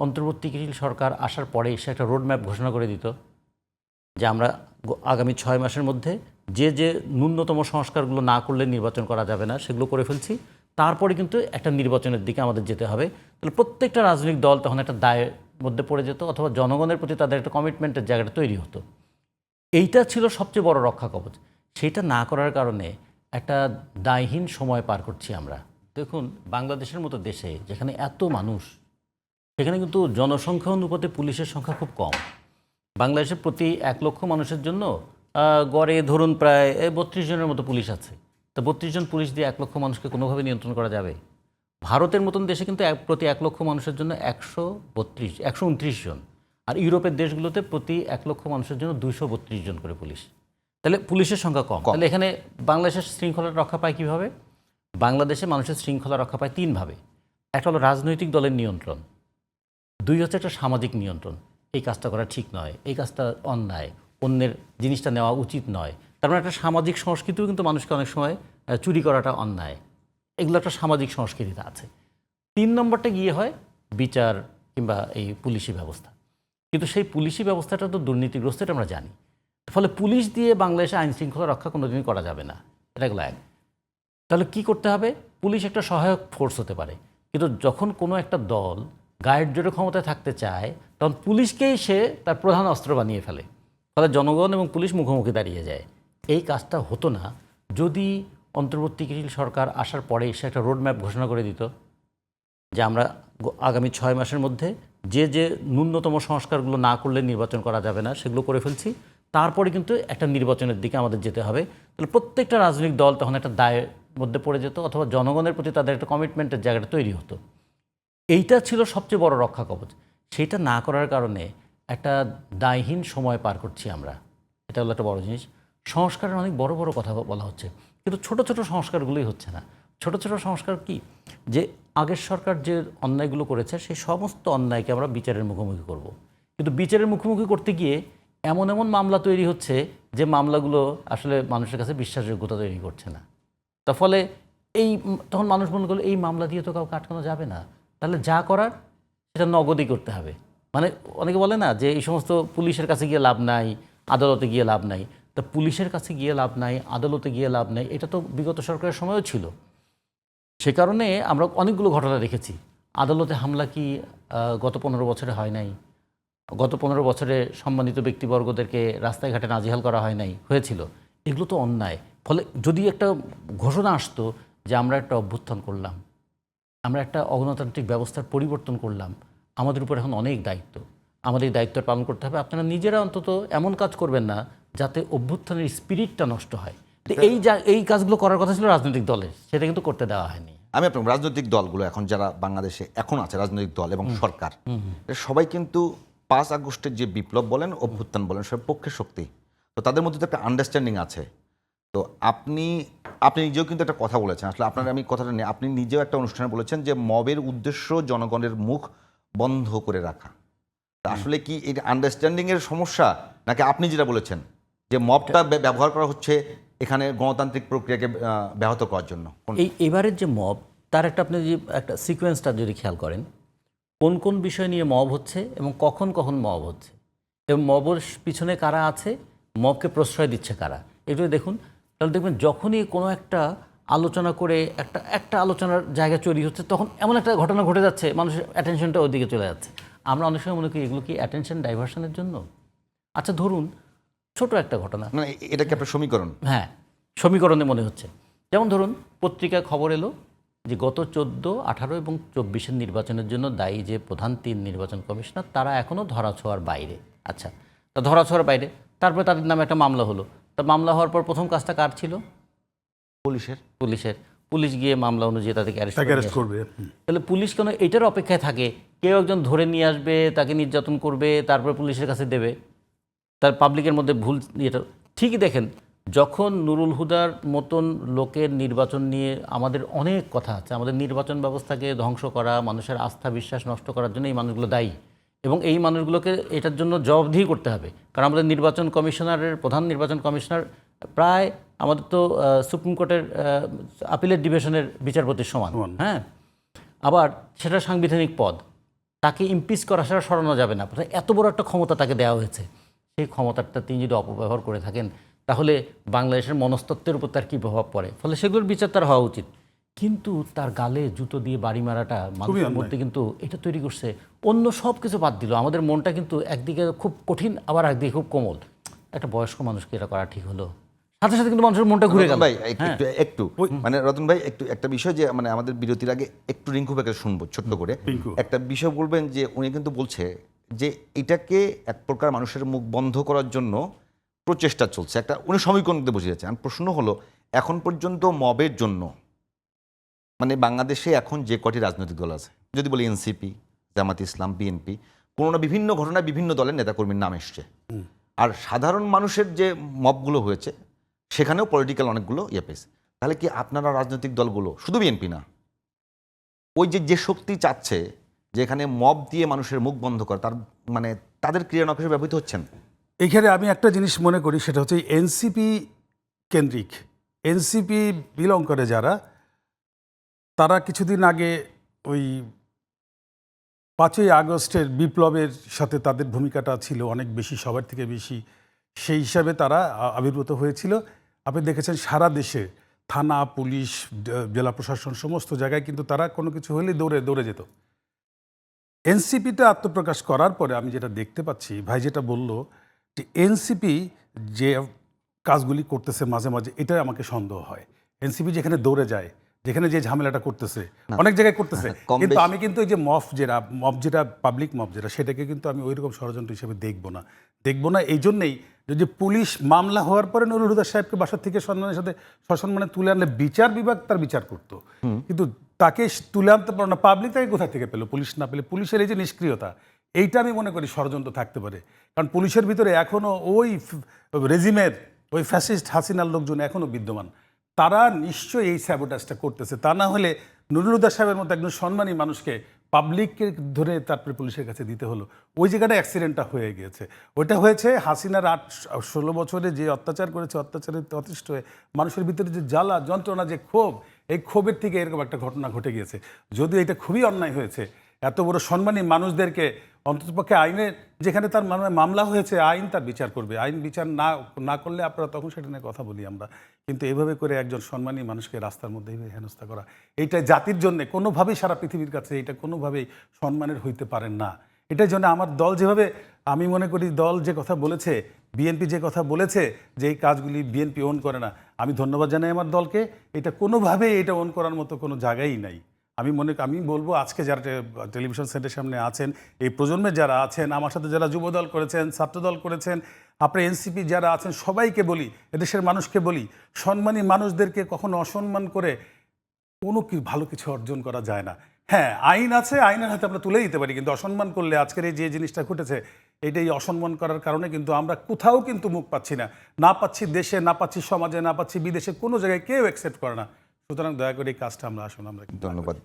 অন্তর্বর্তীকালীন সরকার আসার পরে সে একটা রোডম্যাপ ঘোষণা করে দিত যে আমরা আগামী 6 মাসের মধ্যে যে ন্যূনতম সংস্কারগুলো না করলে নির্বাচন করা যাবে না সেগুলো করে ফেলছি, তারপরে কিন্তু একটা নির্বাচনের দিকে আমাদের যেতে হবে। তাহলে প্রত্যেকটা রাজনৈতিক দল তখন একটা দায়ের মধ্যে পড়ে যেত, অথবা জনগণের প্রতি তাদের একটা কমিটমেন্টের জায়গাটা তৈরি হতো। এইটা ছিল সবচেয়ে বড় রক্ষা কবচ। সেটা না করার কারণে একটা দায়হীন সময় পার করছি আমরা। দেখুন, বাংলাদেশের মতো দেশে যেখানে এত মানুষ, সেখানে কিন্তু জনসংখ্যা অনুপাতে পুলিশের সংখ্যা খুব কম। বাংলাদেশের প্রতি 1 লক্ষ মানুষের জন্য গড়ে ধরুন প্রায় 32 জনের মতো পুলিশ আছে। তো 32 জন পুলিশ দিয়ে 1 লক্ষ মানুষকে কোনোভাবে নিয়ন্ত্রণ করা যাবে? ভারতের মতন দেশে কিন্তু প্রতি 1 লক্ষ মানুষের জন্য 129 জন, আর ইউরোপের দেশগুলোতে প্রতি 1 লক্ষ মানুষের জন্য 232 জন করে পুলিশ। তাহলে পুলিশের সংখ্যা কম। তাহলে এখানে বাংলাদেশের শৃঙ্খলা রক্ষা পায় কীভাবে? বাংলাদেশে মানুষের শৃঙ্খলা রক্ষা পায় 3 ভাবে। একটা হলো রাজনৈতিক দলের নিয়ন্ত্রণ, 2 হচ্ছে একটা সামাজিক নিয়ন্ত্রণ। এই কাজটা করা ঠিক নয়, এই কাজটা অন্যায়, অন্যের জিনিসটা নেওয়া উচিত নয়। তার মানে একটা সামাজিক সংস্কৃতিও কিন্তু মানুষকে অনেক সময় চুরি করাটা অন্যায়, এগুলো একটা সামাজিক সংস্কৃতিতে আছে। 3 নম্বরটা গিয়ে হয় বিচার কিংবা এই পুলিশি ব্যবস্থা। কিন্তু সেই পুলিশি ব্যবস্থাটা তো দুর্নীতিগ্রস্ত, এটা আমরা জানি। ফলে পুলিশ দিয়ে বাংলাদেশে আইন শৃঙ্খলা রক্ষা কোনোদিনই করা যাবে না, এটা গেলো এক। তাহলে কি করতে হবে? পুলিশ একটা সহায়ক ফোর্স হতে পারে, কিন্তু যখন কোনো একটা দল গায়ের জোরে ক্ষমতায় থাকতে চায় তখন পুলিশকেই সে তার প্রধান অস্ত্র বানিয়ে ফেলে। ফলে জনগণ এবং পুলিশ মুখোমুখি দাঁড়িয়ে যায়। এই কাজটা হতো না যদি অন্তর্বর্তীকালীন সরকার আসার পরে সে একটা রোডম্যাপ ঘোষণা করে দিত যে আমরা আগামী 6 মাসের মধ্যে যে ন্যূনতম সংস্কারগুলো না করলে নির্বাচন করা যাবে না সেগুলো করে ফেলছি, তারপরে কিন্তু একটা নির্বাচনের দিকে আমাদের যেতে হবে। তাহলে প্রত্যেকটা রাজনৈতিক দল তখন একটা দায়ের মধ্যে পড়ে যেত, অথবা জনগণের প্রতি তাদের একটা কমিটমেন্টের জায়গাটা তৈরি হতো। এইটা ছিল সবচেয়ে বড় রক্ষা কবচ। সেটা না করার কারণে একটা দায়হীন সময় পার করছি আমরা, এটা হলো একটা বড় জিনিস। সংস্কারের অনেক বড় বড় কথা বলা হচ্ছে, কিন্তু ছোট ছোট সংস্কারগুলোই হচ্ছে না। ছোট ছোট সংস্কার কি? যে আগের সরকার যে অন্যায়গুলো করেছে সেই সমস্ত অন্যায়কে আমরা বিচারের মুখোমুখি করব। কিন্তু বিচারের মুখোমুখি করতে গিয়ে এমন এমন মামলা তৈরি হচ্ছে যে মামলাগুলো আসলে মানুষের কাছে বিশ্বাসযোগ্যতা তৈরি করছে না। তার ফলে তখন মানুষ মনে করলো এই মামলা দিয়ে তো কাউকে আটকানো যাবে না, তাহলে যা করার সেটা নগদই করতে হবে। মানে অনেকে বলে না যে এই সমস্ত পুলিশের কাছে গিয়ে লাভ নাই, আদালতে গিয়ে লাভ নাই। তা পুলিশের কাছে গিয়ে লাভ নাই, আদালতে গিয়ে লাভ নাই, এটা তো বিগত সরকারের সময়ও ছিল। সে কারণে আমরা অনেকগুলো ঘটনা দেখেছি। আদালতে হামলা কি গত 15 বছরে হয় নাই? গত 15 বছরে সম্মানিত ব্যক্তিবর্গদেরকে রাস্তায় ঘাটে নাজেহাল করা হয় নাই? হয়েছিল। এগুলো তো অন্যায়। ফলে যদি একটা ঘোষণা আসতো যে আমরা একটা অভ্যুত্থান করলাম, আমরা একটা অগণতান্ত্রিক ব্যবস্থার পরিবর্তন করলাম, আমাদের উপর এখন অনেক দায়িত্ব, আমাদের এই দায়িত্ব পালন করতে হবে। আপনারা নিজেরা অন্তত এমন কাজ করবেন না যাতে অভ্যুত্থানের স্পিরিটটা নষ্ট হয়। এই কাজগুলো করার কথা ছিল রাজনৈতিক দলের, সেটা কিন্তু করতে দেওয়া হয়নি। আমি আপনার রাজনৈতিক দলগুলো এখন যারা বাংলাদেশে এখন আছে, রাজনৈতিক দল এবং সরকার, সবাই কিন্তু 5 আগস্টের যে বিপ্লব বলেন, অভ্যুত্থান বলেন, সব পক্ষে শক্তি। তো তাদের মধ্যে তো একটা আন্ডারস্ট্যান্ডিং আছে। তো আপনি নিজেও কিন্তু একটা কথা বলেছেন, আসলে আপনার আমি কথাটা নিয়ে, আপনি নিজেও একটা অনুষ্ঠানে বলেছেন যে মবের উদ্দেশ্য জনগণের মুখ বন্ধ করে রাখা। তা আসলে কি এই আন্ডারস্ট্যান্ডিংয়ের সমস্যা, নাকি আপনি যেটা বলেছেন যে মবটা ব্যবহার করা হচ্ছে এখানে গণতান্ত্রিক প্রক্রিয়াকে ব্যাহত করার জন্য? এবারের যে মব, তার আপনি যে একটা সিকোয়েন্সটা যদি খেয়াল করেন, কোন কোন বিষয় নিয়ে মব হচ্ছে এবং কখন কখন মব হচ্ছে, এবং মবের পিছনে কারা আছে, মবকে প্রশ্রয় দিচ্ছে কারা, এগুলো দেখুন। তাহলে দেখবেন যখনই কোনো একটা আলোচনা করে একটা আলোচনার জায়গা তৈরি হচ্ছে, তখন এমন একটা ঘটনা ঘটে যাচ্ছে, মানুষের অ্যাটেনশনটা ওইদিকে চলে যাচ্ছে। আমরা অনেক সময় মনে করি এগুলো কি অ্যাটেনশন ডাইভার্সনের জন্য। আচ্ছা ধরুন ছোট একটা ঘটনা, মানে এটা কি আপনার সমীকরণ? হ্যাঁ, সমীকরণে মনে হচ্ছে। যেমন ধরুন পত্রিকায় খবর এলো যে গত 14, 18 এবং 24-এর নির্বাচনের জন্য দায়ী যে প্রধান 3 নির্বাচন কমিশনার, তারা এখনও ধরাছোঁয়ার বাইরে। আচ্ছা, তা ধরাছোঁয়ার বাইরে, তারপরে তাদের নামে একটা মামলা হলো। তা মামলা হওয়ার পর প্রথম কাজটা কার ছিল? পুলিশের। পুলিশ গিয়ে মামলা অনুযায়ী তাদেরকে অ্যারেস্ট করবে। তাহলে পুলিশ কেন এটার অপেক্ষায় থাকে কেউ একজন ধরে নিয়ে আসবে, তাকে নির্যাতন করবে, তারপরে পুলিশের কাছে দেবে, তার পাবলিকের মধ্যে ভুল এটা ঠিকই। দেখেন, যখন নুরুল হুদার মতন লোকের নির্বাচন নিয়ে আমাদের অনেক কথা আছে, আমাদের নির্বাচন ব্যবস্থাকে ধ্বংস করা, মানুষের আস্থা বিশ্বাস নষ্ট করার জন্য এই মানুষগুলো দায়ী, এবং এই মানুষগুলোকে এটার জন্য জবাবদিহি করতে হবে। কারণ আমাদের নির্বাচন কমিশনারের, প্রধান নির্বাচন কমিশনার প্রায় আমাদের তো সুপ্রিম কোর্টের আপিলের ডিভিশনের বিচারপতির সমান। হ্যাঁ, আবার সেটা সাংবিধানিক পদ। তাকে ইমপিচ করা ছাড়া সরানো যাবে না। এত বড় একটা ক্ষমতা তাকে দেওয়া হয়েছে, সেই ক্ষমতাটা তিনি যদি অপব্যবহার করে থাকেন তাহলে বাংলাদেশের মনস্তত্ত্বের উপর তার কী প্রভাব পড়ে, ফলে সেগুলোর বিচার তার হওয়া উচিত। কিন্তু তার গালে জুতো দিয়ে বাড়ি মারাটা মানুষের মধ্যে কিন্তু এটা তৈরি করছে, অন্য সব কিছু বাদ দিল আমাদের মনটা কিন্তু একদিকে খুব কঠিন, আবার একদিকে খুব কোমল। একটা বয়স্ক মানুষকে এটা করা ঠিক হলো? সাথে সাথে কিন্তু মানুষের মনটা ঘুরে গেল। ভাই একটু মানে রতন ভাই একটু একটা বিষয় যে মানে আমাদের বিরতির আগে একটু রিঙ্কু ভাইকে শুনবো ছোট্ট করে একটা বিষয় বলবেন যে উনি কিন্তু বলছে যে এটাকে এক প্রকার মানুষের মুখ বন্ধ করার জন্য প্রচেষ্টা চলছে, একটা উনি সমীকরণ দিতে বুঝে যাচ্ছে। প্রশ্ন হলো এখন পর্যন্ত মবের জন্য মানে বাংলাদেশে এখন যে কটি রাজনৈতিক দল আছে, যদি বলি এনসিপি, জামাত ইসলাম, বিএনপি, কোনো না বিভিন্ন ঘটনায় বিভিন্ন দলের নেতাকর্মীর নাম এসছে, আর সাধারণ মানুষের যে মবগুলো হয়েছে সেখানেও পলিটিক্যাল অনেকগুলো পেয়েছে। তাহলে কি আপনারা রাজনৈতিক দলগুলো, শুধু বিএনপি না, ওই যে শক্তি চাচ্ছে যে এখানে মব দিয়ে মানুষের মুখ বন্ধ করে, তার মানে তাদের ক্রিয়ানক হিসেবে ব্যবহৃত হচ্ছেন? এইখানে আমি একটা জিনিস মনে করি, সেটা হচ্ছে এনসিপি কেন্দ্রিক, এনসিপি বিলং করে যারা, তারা কিছুদিন আগে ওই 5ই আগস্টের বিপ্লবের সাথে তাদের ভূমিকাটা ছিল অনেক বেশি, সবার থেকে বেশি। সেই হিসাবে তারা আবির্ভূত হয়েছিল। আপনি দেখেছেন সারা দেশে থানা, পুলিশ, জেলা প্রশাসন সমস্ত জায়গায় কিন্তু তারা কোনো কিছু হলে দৌড়ে যেত। এনসিপিতে আত্মপ্রকাশ করার পরে আমি যেটা দেখতে পাচ্ছি, ভাই যেটা বলল যে এনসিপি যে কাজগুলি করতেছে মাঝে মাঝে, এটাই আমাকে সন্দেহ হয়। এনসিপি যেখানে দৌড়ে যায়, যেখানে যে ঝামেলাটা করতেছে, অনেক জায়গায় করতেছে, কিন্তু আমি কিন্তু ওই যে মব যেটা পাবলিক মব যেটা, সেটাকে কিন্তু আমি ওই রকম ষড়যন্ত্র হিসেবে দেখব না। এই জন্যেই যদি পুলিশ মামলা হওয়ার পরে নুরুল হুদা সাহেবকে বাসার থেকে সম্মানের সাথে সসম্মানে তুলে আনলে বিচার বিভাগ তার বিচার করতো, কিন্তু তাকে তুলে আনতে পারো না, পাবলিক তাকে কোথা থেকে পেলো? পুলিশ না পেলে পুলিশের এই যে নিষ্ক্রিয়তা, এইটা আমি মনে করি ষড়যন্ত্র থাকতে পারে। কারণ পুলিশের ভিতরে এখনও ওই রেজিমের ওই ফ্যাসিস্ট হাসিনার লোকজন এখনও বিদ্যমান, তারা নিশ্চয়ই এই স্যাবোটাজটা করতেছে। তা না হলে নুরুল হুদা সাহেবের মতো একজন সম্মানী মানুষকে পাবলিককে ধরে তারপরে পুলিশের কাছে দিতে হলো। ওই জায়গাটা অ্যাক্সিডেন্টটা হয়ে গিয়েছে। ওইটা হয়েছে হাসিনার 16 বছরে যে অত্যাচার করেছে, অত্যাচারের অতিষ্ঠ হয়ে মানুষের ভিতরে যে জ্বালা যন্ত্রণা, যে ক্ষোভ, এই ক্ষোভের থেকে এরকম একটা ঘটনা ঘটে গিয়েছে। যদিও এটা খুবই অন্যায় হয়েছে, এত বড় সম্মানী মানুষদেরকে অন্ততপক্ষে আইনের যেখানে তার মামলা হয়েছে, আইন তার বিচার করবে। আইন বিচার না করলে আপনারা তখন সেটা নিয়ে কথা বলি আমরা। কিন্তু এভাবে করে একজন সম্মানী মানুষকে রাস্তার মধ্যে হেনস্থা করা, এইটা জাতির জন্য কোনোভাবেই, সারা পৃথিবীর কাছে এটা কোনোভাবেই সম্মানের হইতে পারেন না। এটার জন্য আমার দল যেভাবে, আমি মনে করি দল যে কথা বলেছে, বিএনপি যে কথা বলেছে যে এই কাজগুলি বিএনপি ওন করে না, আমি ধন্যবাদ জানাই আমার দলকে। এটা কোনোভাবেই এটা ওন করার মতো কোনো জায়গাই নাই। আমি বলবো আজকে যারা টেলিভিশন সেটের সামনে আছেন, এই প্রজন্মের যারা আছেন, আমার সাথে যারা যুবদল করেছেন, ছাত্রদল করেছেন, আপনার এনসিপি যারা আছেন, সবাইকে বলি, এদেশের মানুষকে বলি, সম্মানী মানুষদেরকে কখনো অসম্মান করে কোনো ভালো কিছু অর্জন করা যায় না। হ্যাঁ, আইন আছে, আইনের হাতে আমরা তুলে দিতে পারি, কিন্তু অসম্মান করলে আজকের এই যে জিনিসটা ঘটেছে, এটাই অসম্মান করার কারণে কিন্তু আমরা কোথাও কিন্তু মুখ পাচ্ছি না পাচ্ছি দেশে, না পাচ্ছি সমাজে, না পাচ্ছি বিদেশে, কোনো জায়গায় কেউ অ্যাকসেপ্ট করে না। সুতরাং দয়া করে এই কাজটা আমরা আসুন আমরা ধন্যবাদ।